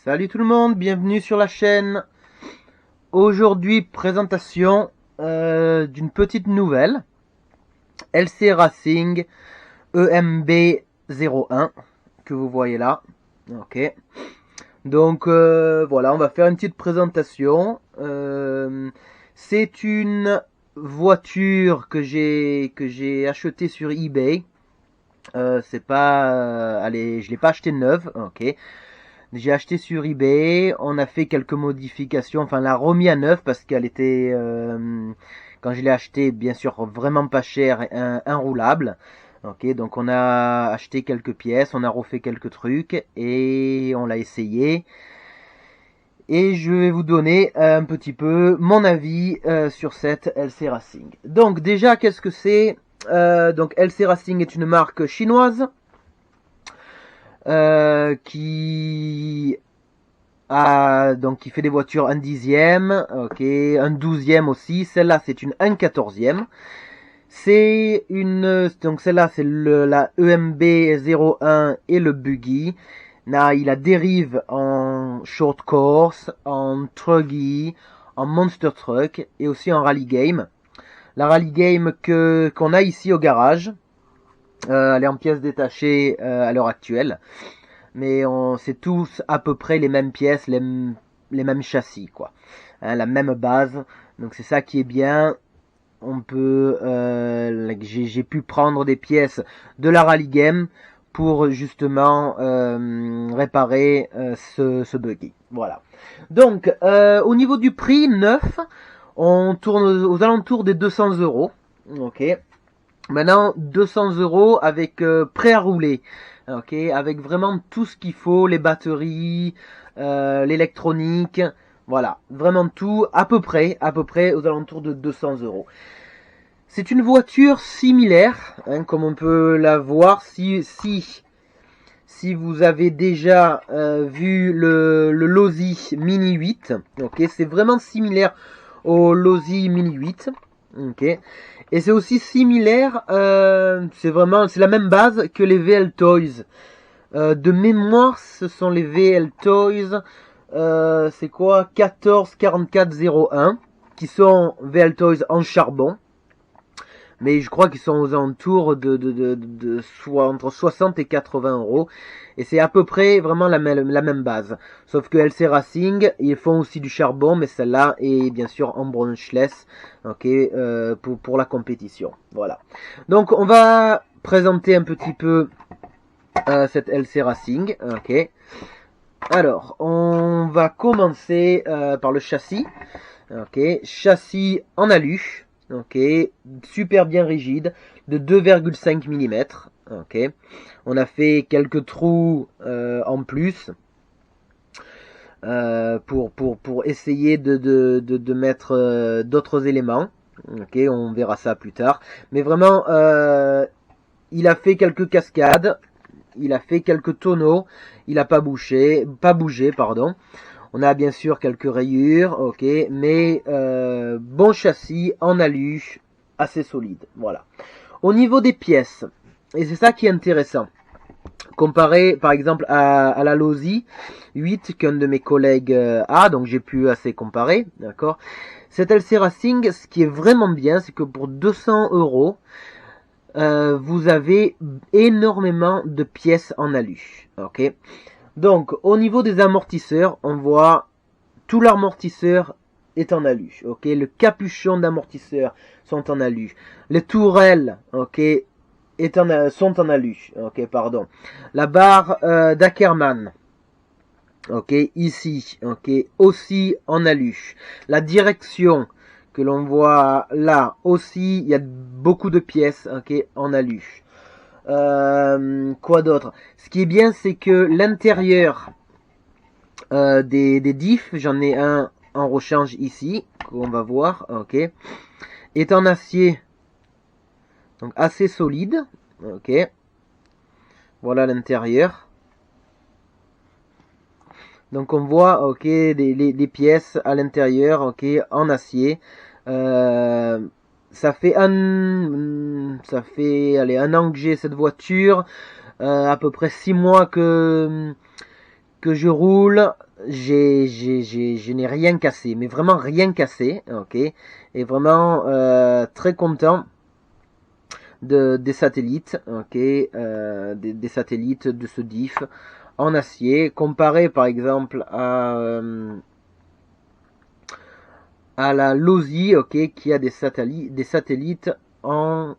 Salut tout le monde, bienvenue sur la chaîne. Aujourd'hui, présentation d'une petite nouvelle. LC Racing EMB01 que vous voyez là. Ok. Donc voilà, on va faire une petite présentation. C'est une voiture que j'ai achetée sur eBay. C'est pas, allez, je l'ai pas achetée neuve. Ok. J'ai acheté sur eBay, on a fait quelques modifications, enfin on l'a remis à neuf parce qu'elle était, quand je l'ai acheté, bien sûr vraiment pas cher, inroulable. Ok, donc on a acheté quelques pièces, on a refait quelques trucs et on l'a essayé. Et je vais vous donner un petit peu mon avis sur cette LC Racing. Donc déjà, qu'est-ce que c'est? Donc LC Racing est une marque chinoise qui fait des voitures 1/10, ok, 1/12 aussi. Celle-là, c'est une 1/14. Donc celle-là, c'est la EMB01 et le buggy. Là, il a dérive en short course, en truggy, en monster truck et aussi en rally game. La rally game qu'on a ici au garage, elle est en pièces détachées à l'heure actuelle. Mais c'est tous à peu près les mêmes pièces, les mêmes châssis, quoi. Hein, la même base. Donc c'est ça qui est bien. On peut, j'ai pu prendre des pièces de la Rally Game pour justement réparer ce buggy. Voilà. Donc au niveau du prix neuf, on tourne aux alentours des 200 euros. Ok. Maintenant 200 euros avec prêt à rouler. Ok, avec vraiment tout ce qu'il faut, les batteries, l'électronique, voilà, vraiment tout, à peu près aux alentours de 200 euros. C'est une voiture similaire, hein, comme on peut la voir, si vous avez déjà vu le Losi Mini 8, ok, c'est vraiment similaire au Losi Mini 8, ok, et c'est aussi similaire, c'est la même base que les VL Toys. De mémoire, ce sont les VL Toys, c'est quoi, 144401, qui sont VL Toys en charbon. Mais je crois qu'ils sont aux alentours soit entre 60 et 80 euros. Et c'est à peu près vraiment la même base. Sauf que LC Racing, ils font aussi du charbon, mais celle-là est bien sûr en branchless, ok, pour la compétition. Voilà. Donc on va présenter un petit peu cette LC Racing, ok. Alors, on va commencer par le châssis, ok. Châssis en alu, ok, super bien rigide, de 2,5 mm, ok. On a fait quelques trous en plus pour essayer de mettre d'autres éléments, ok. On verra ça plus tard, mais vraiment, il a fait quelques cascades. Il a fait quelques tonneaux, il a pas bougé, pardon. On a bien sûr quelques rayures, ok, mais bon châssis en alu, assez solide, voilà. Au niveau des pièces, et c'est ça qui est intéressant, comparé par exemple à la Losi 8 qu'un de mes collègues a, donc j'ai pu assez comparer, d'accord. Cette LC Racing, ce qui est vraiment bien, c'est que pour 200 euros, vous avez énormément de pièces en alu, ok. Donc au niveau des amortisseurs, on voit tout l'amortisseur est en alu, ok. Le capuchon d'amortisseur sont en alu, les tourelles, ok, sont en alu, ok, pardon. La barre d'Ackerman, ok, ici, ok, aussi en alu. La direction que l'on voit là aussi, il y a beaucoup de pièces, ok, en alu. Quoi d'autre? Ce qui est bien, c'est que l'intérieur des diffs, j'en ai un en rechange ici, qu'on va voir, ok, est en acier, donc assez solide, ok. Voilà l'intérieur. Donc on voit, ok, les pièces à l'intérieur, ok, en acier. Ça fait allez, un an que j'ai cette voiture, à peu près 6 mois que je roule. je n'ai rien cassé, mais vraiment rien cassé, ok, et vraiment très content des satellites, ok, des satellites de ce diff en acier, comparé par exemple à la Losi, ok, qui a des satellites en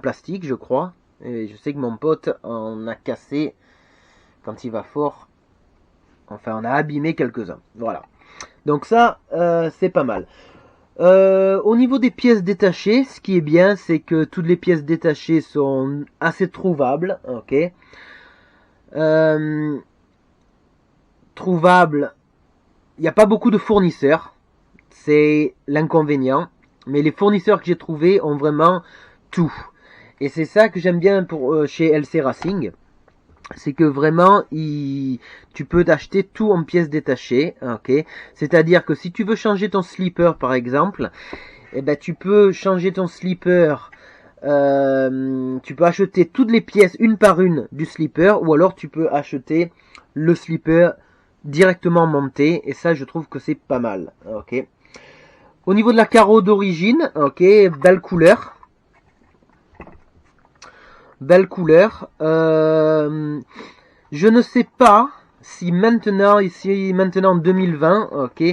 plastique, je crois, et je sais que mon pote en a cassé quand il va fort. Enfin, on a abîmé quelques-uns. Voilà. Donc ça, c'est pas mal. Au niveau des pièces détachées, ce qui est bien, c'est que toutes les pièces détachées sont assez trouvables. Ok. Trouvables. Il n'y a pas beaucoup de fournisseurs. C'est l'inconvénient. Mais les fournisseurs que j'ai trouvés ont vraiment tout. Et c'est ça que j'aime bien chez LC Racing. C'est que vraiment, tu peux t'acheter tout en pièces détachées, ok. C'est-à-dire que si tu veux changer ton slipper, par exemple, eh ben tu peux changer ton slipper. Tu peux acheter toutes les pièces une par une du slipper, ou alors tu peux acheter le slipper directement monté. Et ça, je trouve que c'est pas mal, ok. Au niveau de la carreau d'origine, ok, belle couleur. Belle couleur. Je ne sais pas si maintenant, en 2020, ok,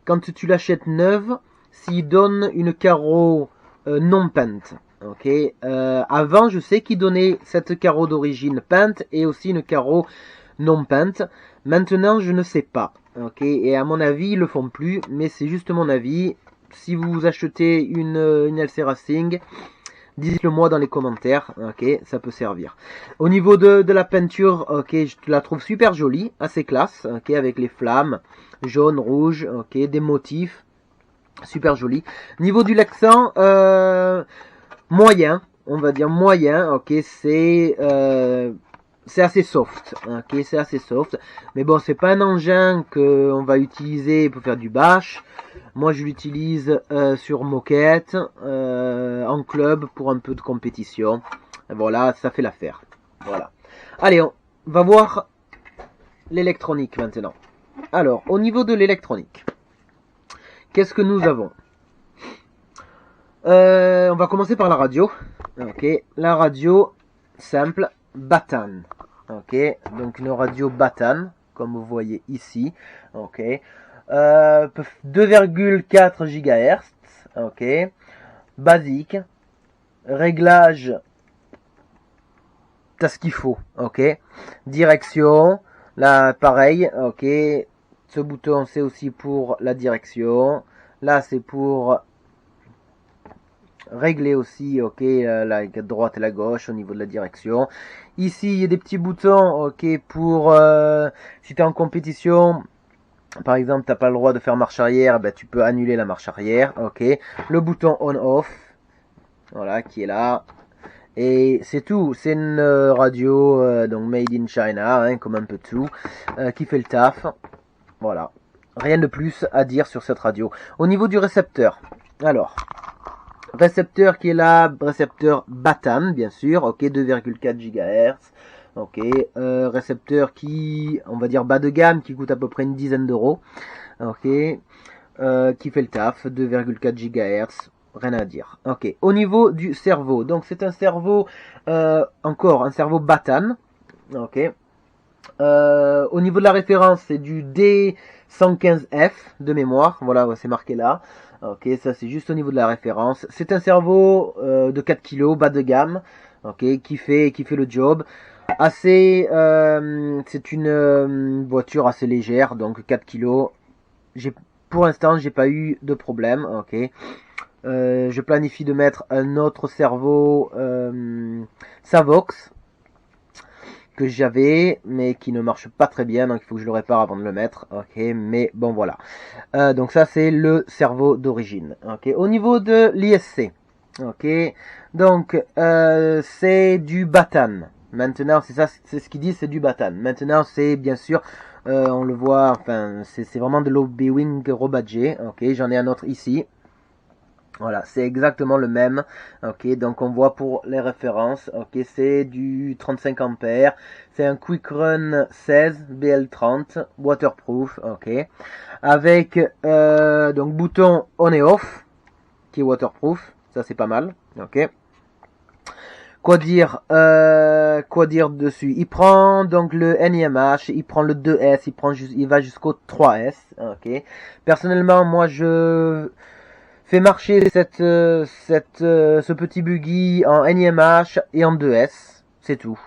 quand tu l'achètes neuve, s'il donne une carreau non peinte. Ok. Avant, je sais qu'il donnait cette carreau d'origine peinte et aussi une carreau non peinte. Maintenant, je ne sais pas. Ok. Et à mon avis, ils le font plus, mais c'est juste mon avis. Si vous achetez une LC Racing, dites-le moi dans les commentaires, ok, ça peut servir. Au niveau de la peinture, ok, je la trouve super jolie, assez classe, ok, avec les flammes, jaune, rouge, ok, des motifs, super joli. Niveau du Lexan, moyen, on va dire moyen, ok, c'est assez soft, ok, c'est assez soft. Mais bon, c'est pas un engin que on va utiliser pour faire du bash. Moi, je l'utilise sur moquette, en club pour un peu de compétition. Voilà, ça fait l'affaire. Voilà. Allez, on va voir l'électronique maintenant. Alors, au niveau de l'électronique, qu'est-ce que nous avons? On va commencer par la radio. Ok, la radio simple Batan. Ok, donc une radio Batan, comme vous voyez ici. Ok, 2,4 GHz. Ok, basique. Réglage, t'as ce qu'il faut. Ok, direction. Là, pareil. Ok, ce bouton c'est aussi pour la direction. Là, c'est pour régler aussi, ok, la droite et la gauche au niveau de la direction. Ici, il y a des petits boutons, ok, pour si tu es en compétition, par exemple, t'as pas le droit de faire marche arrière, ben, tu peux annuler la marche arrière, ok. Le bouton on/off, voilà, qui est là. Et c'est tout, c'est une radio donc made in China, hein, comme un peu tout, qui fait le taf. Voilà, rien de plus à dire sur cette radio. Au niveau du récepteur, alors, récepteur qui est là, récepteur Batan, bien sûr, ok, 2,4 GHz, ok, récepteur qui, on va dire bas de gamme, qui coûte à peu près une dizaine d'euros, ok, qui fait le taf, 2,4 GHz, rien à dire, ok. Au niveau du cerveau, donc c'est un cerveau, encore un cerveau Batan, ok. Au niveau de la référence, c'est du D115F de mémoire, voilà, c'est marqué là. Ok, ça c'est juste au niveau de la référence. C'est un cerveau de 4 kg, bas de gamme, ok, qui fait le job. C'est une voiture assez légère, donc 4 kg. Pour l'instant, j'ai pas eu de problème, ok. Je planifie de mettre un autre cerveau Savox que j'avais mais qui ne marche pas très bien, donc il faut que je le répare avant de le mettre, ok, mais bon voilà. Donc ça c'est le cerveau d'origine, ok. Au niveau de l'ISC, ok, donc c'est du Batan. Maintenant c'est ça, c'est ce qu'ils disent, c'est du Batan. Maintenant c'est bien sûr, on le voit, enfin c'est vraiment de l'OB-Wing rebadgé, ok, j'en ai un autre ici. Voilà, c'est exactement le même. Ok, donc on voit pour les références. Ok, c'est du 35 ampères. C'est un Quick Run 16 BL30 waterproof. Ok, avec donc bouton on et off qui est waterproof. Ça c'est pas mal. Ok. Quoi dire dessus? Il prend donc le NIMH, il prend le 2S, il va jusqu'au 3S. Ok. Personnellement, moi je fais marcher ce petit buggy en NIMH et en 2S, c'est tout.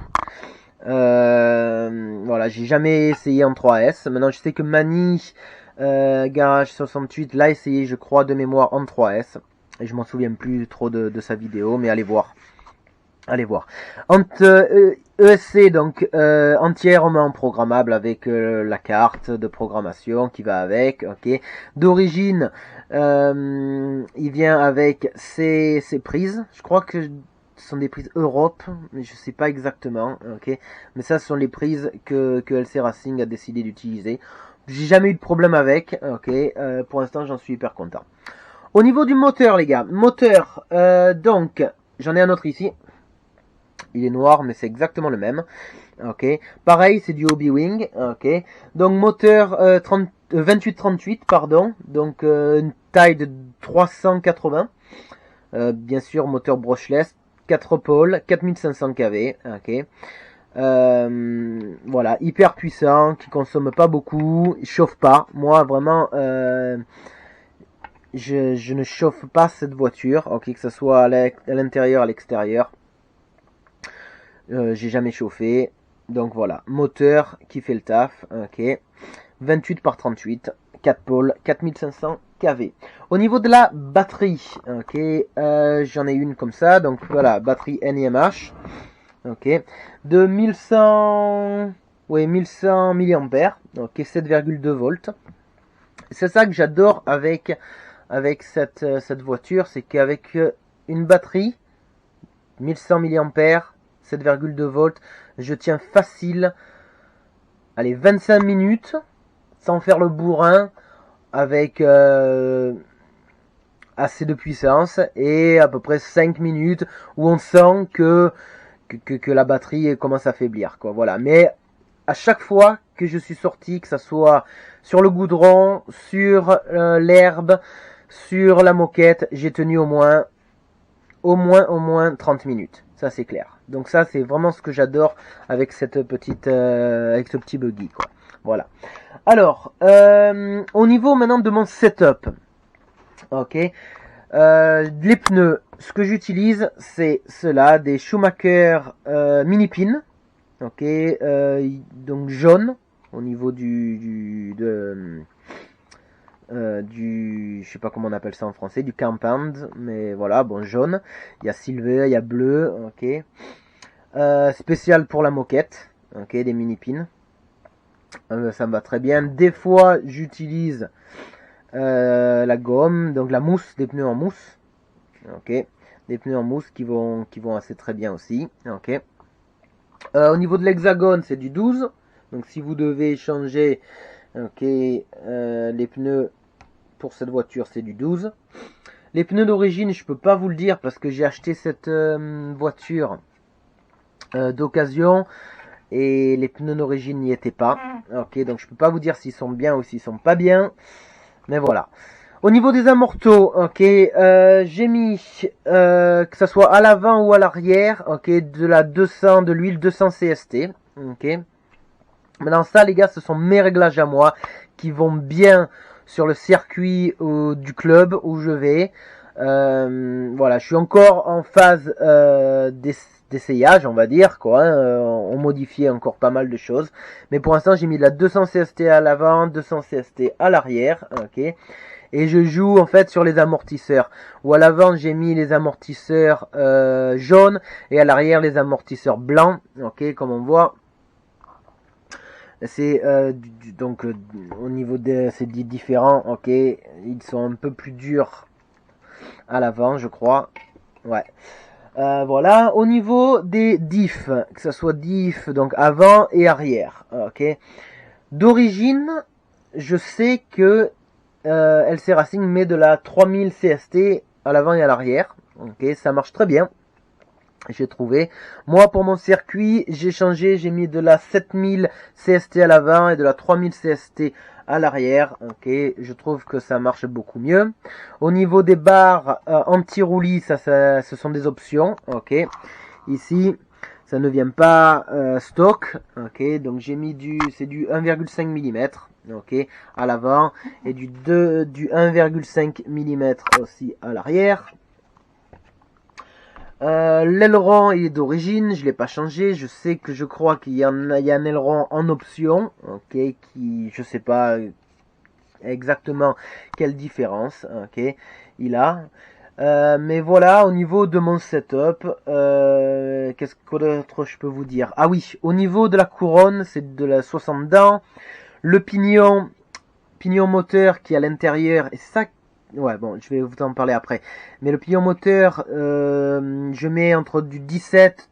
Voilà, j'ai jamais essayé en 3S. Maintenant, je sais que Mani Garage 68 l'a essayé, je crois, de mémoire en 3S. Et je m'en souviens plus trop de sa vidéo, mais allez voir. Allez voir. ESC, donc entièrement programmable avec la carte de programmation qui va avec. Ok. D'origine, il vient avec ses prises. Je crois que ce sont des prises Europe, mais je sais pas exactement. Ok. Mais ça, ce sont les prises que LC Racing a décidé d'utiliser. J'ai jamais eu de problème avec. Ok. Pour l'instant, j'en suis hyper content. Au niveau du moteur, les gars, moteur. Donc, j'en ai un autre ici. Il est noir, mais c'est exactement le même. Ok. Pareil, c'est du Hobby Wing. Ok. Donc moteur 28-38, pardon. Donc une taille de 380. Bien sûr, moteur brushless, 4 pôles, 4500 kV. Ok. Voilà, hyper puissant, qui consomme pas beaucoup, il chauffe pas. Moi, vraiment, je ne chauffe pas cette voiture. Ok, que ce soit à l'intérieur, à l'extérieur. J'ai jamais chauffé. Donc voilà, moteur qui fait le taf. Ok. 28 par 38, 4 pôles, 4500 kV. Au niveau de la batterie, ok, j'en ai une comme ça. Donc voilà, batterie NIMH. Ok. De 1100, ouais, 1100 mAh. Ok, 7,2 volts. C'est ça que j'adore avec cette voiture, c'est qu'avec une batterie 1100 mAh, 7,2 volts, je tiens facile, allez, 25 minutes, sans faire le bourrin, avec assez de puissance, et à peu près 5 minutes, où on sent que la batterie commence à faiblir, quoi, voilà. Mais à chaque fois que je suis sorti, que ça soit sur le goudron, sur l'herbe, sur la moquette, j'ai tenu au moins 30 minutes. Ça c'est clair. Donc ça c'est vraiment ce que j'adore avec cette petite avec ce petit buggy, quoi. Voilà. Alors au niveau maintenant de mon setup. Ok. Les pneus, ce que j'utilise c'est cela, des Schumacher mini pin. Ok. Donc jaune au niveau je sais pas comment on appelle ça en français, du compound, mais voilà, bon, jaune. Il y a silver, il y a bleu, ok. Spécial pour la moquette, ok, des mini pins. Ça me va très bien. Des fois, j'utilise la gomme, donc la mousse, des pneus en mousse, ok. Des pneus en mousse qui vont assez très bien aussi, ok. Au niveau de l'hexagone, c'est du 12. Donc si vous devez changer, ok, les pneus pour cette voiture, c'est du 12. Les pneus d'origine, je peux pas vous le dire parce que j'ai acheté cette voiture d'occasion et les pneus d'origine n'y étaient pas. Ok, donc je peux pas vous dire s'ils sont bien ou s'ils sont pas bien. Mais voilà. Au niveau des amortos, ok, j'ai mis que ça soit à l'avant ou à l'arrière, ok, de l'huile 200 CST, ok. Maintenant ça, les gars, ce sont mes réglages à moi qui vont bien sur le circuit du club où je vais. Voilà, je suis encore en phase d'essayage, on va dire, quoi. Hein, on modifie encore pas mal de choses, mais pour l'instant j'ai mis de la 200 CST à l'avant, 200 CST à l'arrière, ok. Et je joue en fait sur les amortisseurs. Ou à l'avant j'ai mis les amortisseurs jaunes et à l'arrière les amortisseurs blancs, ok, comme on voit. C'est donc au niveau de c'est différent, ok. Ils sont un peu plus durs à l'avant, je crois. Ouais. Voilà. Au niveau des diffs, que ce soit diff donc avant et arrière, ok. D'origine, je sais que LC Racing met de la 3000 CST à l'avant et à l'arrière. Ok, ça marche très bien. J'ai trouvé. Moi, pour mon circuit, j'ai changé. J'ai mis de la 7000 CST à l'avant et de la 3000 CST à l'arrière. Ok, je trouve que ça marche beaucoup mieux. Au niveau des barres anti-roulis, ce sont des options. Ok, ici, ça ne vient pas stock. Ok, donc j'ai mis c'est du 1,5 mm. Ok, à l'avant et du 1,5 mm aussi à l'arrière. L'aileron est d'origine, je l'ai pas changé. Je sais que je crois qu'il y a un aileron en option, ok, qui je sais pas exactement quelle différence, ok, il a. Mais voilà, au niveau de mon setup, qu'est-ce que d'autre je peux vous dire? Ah oui, au niveau de la couronne, c'est de la 60 dents. Le pignon moteur qui est à l'intérieur, et ça, ouais, bon, je vais vous en parler après. Mais le pignon moteur, je mets entre du 17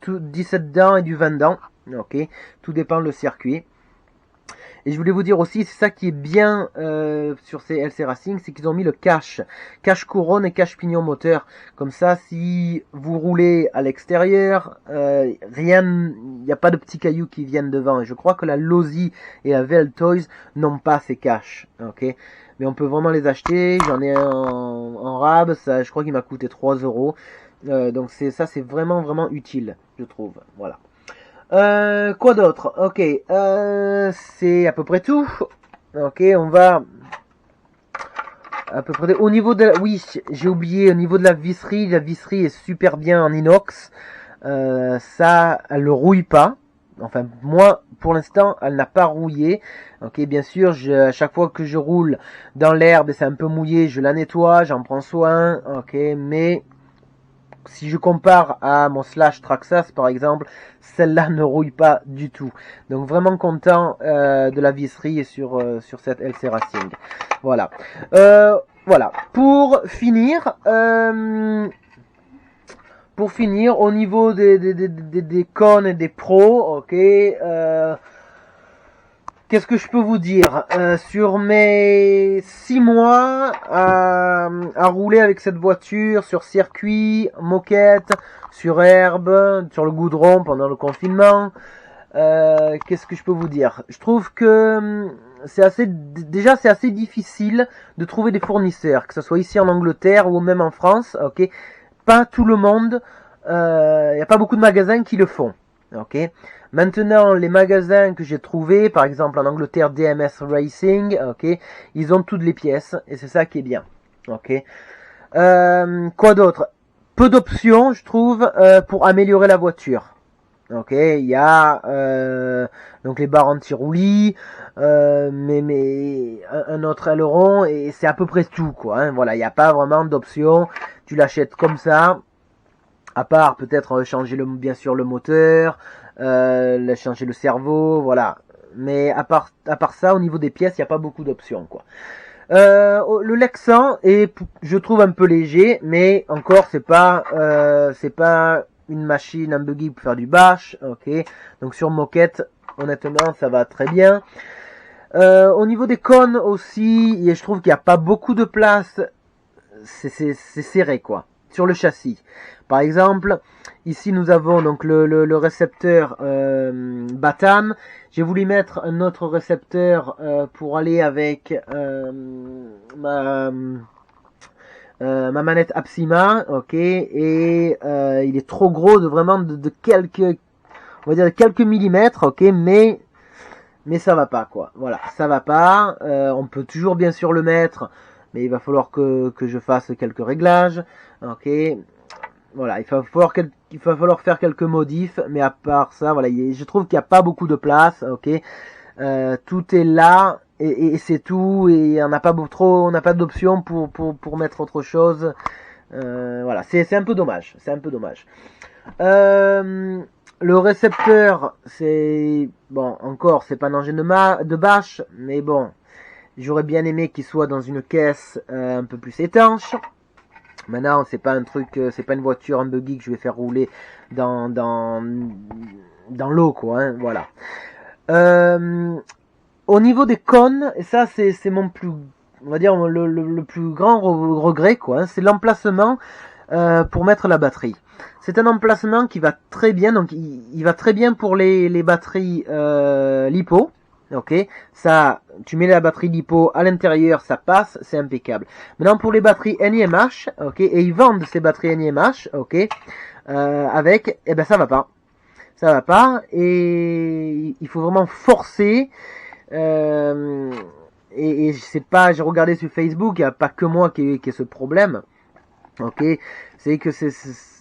dents et du 20 dents. Ok, tout dépend le circuit. Et je voulais vous dire aussi, c'est ça qui est bien sur ces LC Racing, c'est qu'ils ont mis le cache couronne et cache pignon moteur. Comme ça, si vous roulez à l'extérieur, rien, il n'y a pas de petits cailloux qui viennent devant. Et je crois que la Losi et la Veltoys n'ont pas ces caches. Ok, mais on peut vraiment les acheter. J'en ai un en rab, ça, je crois qu'il m'a coûté 3 euros. Donc c'est vraiment utile, je trouve. Voilà. Quoi d'autre? Ok, c'est à peu près tout. Ok, on va à peu près. Au niveau de, oui, j'ai oublié. Au niveau de la visserie est super bien en inox. Ça, elle le rouille pas. Enfin, moi, pour l'instant, elle n'a pas rouillé. Ok, bien sûr, à chaque fois que je roule dans l'herbe et c'est un peu mouillé, je la nettoie, j'en prends soin. Ok, mais si je compare à mon Slash Traxxas par exemple, celle-là ne rouille pas du tout. Donc vraiment content de la visserie sur cette LC Racing. Voilà. Voilà. Pour finir, au niveau des cons et des pros, ok. Qu'est-ce que je peux vous dire sur mes 6 mois à rouler avec cette voiture sur circuit, moquette, sur herbe, sur le goudron pendant le confinement, qu'est-ce que je peux vous dire? Je trouve que c'est assez difficile de trouver des fournisseurs, que ce soit ici en Angleterre ou même en France. Ok, pas tout le monde, il n'y a pas beaucoup de magasins qui le font. Ok. Maintenant, les magasins que j'ai trouvés, par exemple en Angleterre, DMS Racing, ok, ils ont toutes les pièces et c'est ça qui est bien. Ok. Quoi d'autre? Peu d'options, je trouve, pour améliorer la voiture. Ok, il y a donc les barres anti-roulis, mais un autre aileron et c'est à peu près tout quoi. Hein. Voilà, il n'y a pas vraiment d'options. Tu l'achètes comme ça. À part peut-être changer bien sûr le moteur, changer le cerveau, voilà. Mais à part ça, au niveau des pièces, il n'y a pas beaucoup d'options, quoi. Le Lexan est, je trouve, un peu léger, mais encore, c'est pas une machine, un buggy pour faire du bash, ok. Donc sur moquette, honnêtement, ça va très bien. Au niveau des cônes aussi, je trouve qu'il n'y a pas beaucoup de place. C'est serré, quoi. Sur le châssis. Par exemple, ici nous avons donc le récepteur Batam. J'ai voulu mettre un autre récepteur pour aller avec ma manette Apsima, ok, et il est trop gros de quelques, on va dire quelques millimètres, ok, mais ça va pas quoi. Voilà, ça va pas. On peut toujours bien sûr le mettre, mais il va falloir que je fasse quelques réglages, ok. Voilà, il va falloir faire quelques modifs, mais à part ça, voilà, je trouve qu'il n'y a pas beaucoup de place, ok. Tout est là et c'est tout, et on n'a pas d'option pour mettre autre chose. Voilà, c'est un peu dommage, le récepteur, c'est bon, encore, c'est pas un engin de bâche, mais bon, j'aurais bien aimé qu'il soit dans une caisse un peu plus étanche. Maintenant, c'est pas un truc, c'est pas une voiture, un buggy que je vais faire rouler dans l'eau, quoi. Hein, voilà. Au niveau des cônes, et ça c'est mon plus, on va dire le plus grand regret, quoi, hein, c'est l'emplacement pour mettre la batterie. C'est un emplacement qui va très bien, donc il va très bien pour les batteries LiPo. Ok, ça, tu mets la batterie LiPo à l'intérieur, ça passe, c'est impeccable. Maintenant pour les batteries NiMH, ok, et ils vendent ces batteries NiMH, ok, avec, eh ben ça va pas, et il faut vraiment forcer. Et je sais pas, j'ai regardé sur Facebook, il n'y a pas que moi qui ai ce problème. Ok, c'est que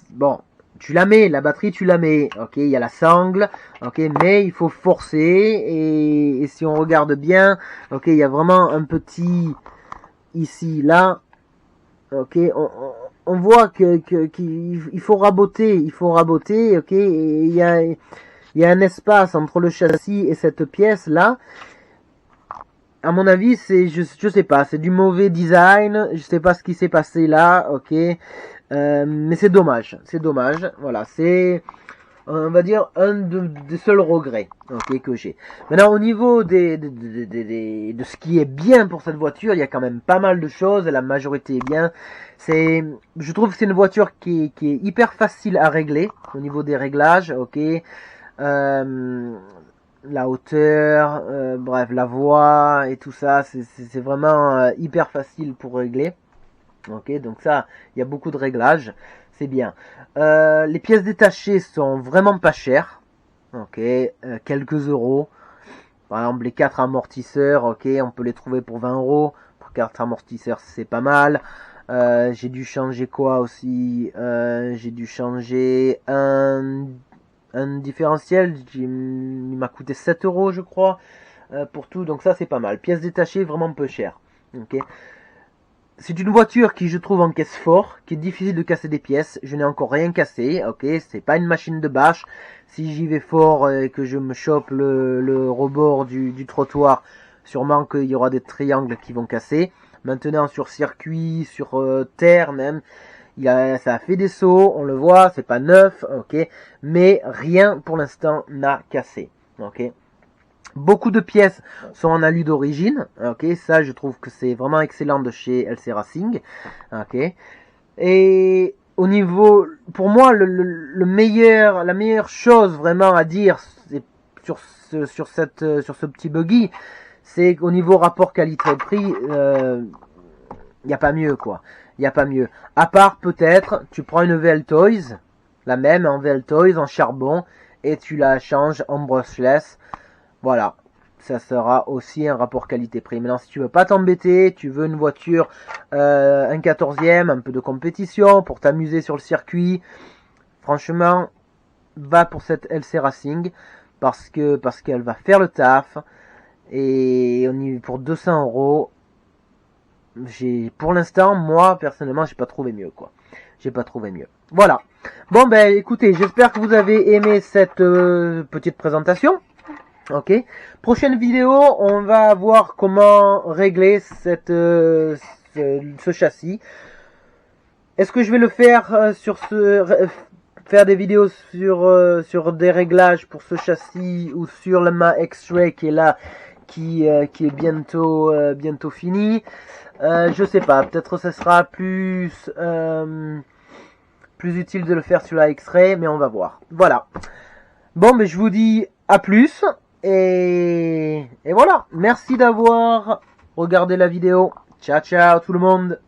bon, tu la mets, la batterie tu la mets, ok, il y a la sangle, ok, mais il faut forcer, et si on regarde bien, ok, il y a vraiment un petit, ici, là, ok, on voit qu'il faut raboter, ok, et il y a un espace entre le châssis et cette pièce là. À mon avis, je sais pas, c'est du mauvais design, je sais pas ce qui s'est passé là, ok, mais c'est dommage, voilà, c'est, on va dire, un des seuls regrets, ok, que j'ai. Maintenant, au niveau de ce qui est bien pour cette voiture, il y a quand même pas mal de choses, la majorité est bien. Je trouve que c'est une voiture qui est hyper facile à régler, au niveau des réglages, ok, la hauteur, bref, la voix et tout ça, c'est vraiment hyper facile pour régler. Ok, donc ça, il y a beaucoup de réglages, c'est bien. Les pièces détachées sont vraiment pas chères. Ok, quelques euros. Par exemple, les 4 amortisseurs, ok, on peut les trouver pour 20 euros. Pour 4 amortisseurs, c'est pas mal. J'ai dû changer quoi aussi? J'ai dû changer un différentiel. Il m'a coûté 7 euros, je crois, pour tout. Donc ça, c'est pas mal. Pièces détachées, vraiment peu cher. Ok. C'est une voiture qui, je trouve, encaisse fort, qui est difficile de casser des pièces. Je n'ai encore rien cassé, ok. C'est pas une machine de bâche. Si j'y vais fort et que je me chope le rebord du trottoir, sûrement qu'il y aura des triangles qui vont casser. Maintenant, sur circuit, sur terre même, ça a fait des sauts, on le voit, c'est pas neuf, ok. Mais rien pour l'instant n'a cassé, ok. Beaucoup de pièces sont en alu d'origine, ok, ça je trouve que c'est vraiment excellent de chez LC Racing, ok. Et au niveau, pour moi, la meilleure chose vraiment à dire sur ce petit buggy, c'est qu'au niveau rapport qualité-prix, il n'y a pas mieux, quoi. Il n'y a pas mieux. À part peut-être, tu prends une VL Toys, la même en VL Toys, en charbon, et tu la changes en brushless. Voilà, ça sera aussi un rapport qualité-prix. Maintenant, si tu veux pas t'embêter, tu veux une voiture, un 14e, un peu de compétition, pour t'amuser sur le circuit, franchement, va pour cette LC Racing, parce qu'elle va faire le taf, et pour 200 euros, pour l'instant, moi, personnellement, j'ai pas trouvé mieux, quoi. J'ai pas trouvé mieux. Voilà. Bon, ben, écoutez, j'espère que vous avez aimé cette petite présentation. Ok. Prochaine vidéo, on va voir comment régler ce châssis. Est-ce que je vais le faire faire des vidéos sur des réglages pour ce châssis ou sur ma X-Ray qui est là, qui est bientôt fini. Je sais pas. Peut-être ce sera plus utile de le faire sur la X-Ray, mais on va voir. Voilà. Bon, mais je vous dis à plus. Et voilà, merci d'avoir regardé la vidéo. Ciao ciao tout le monde.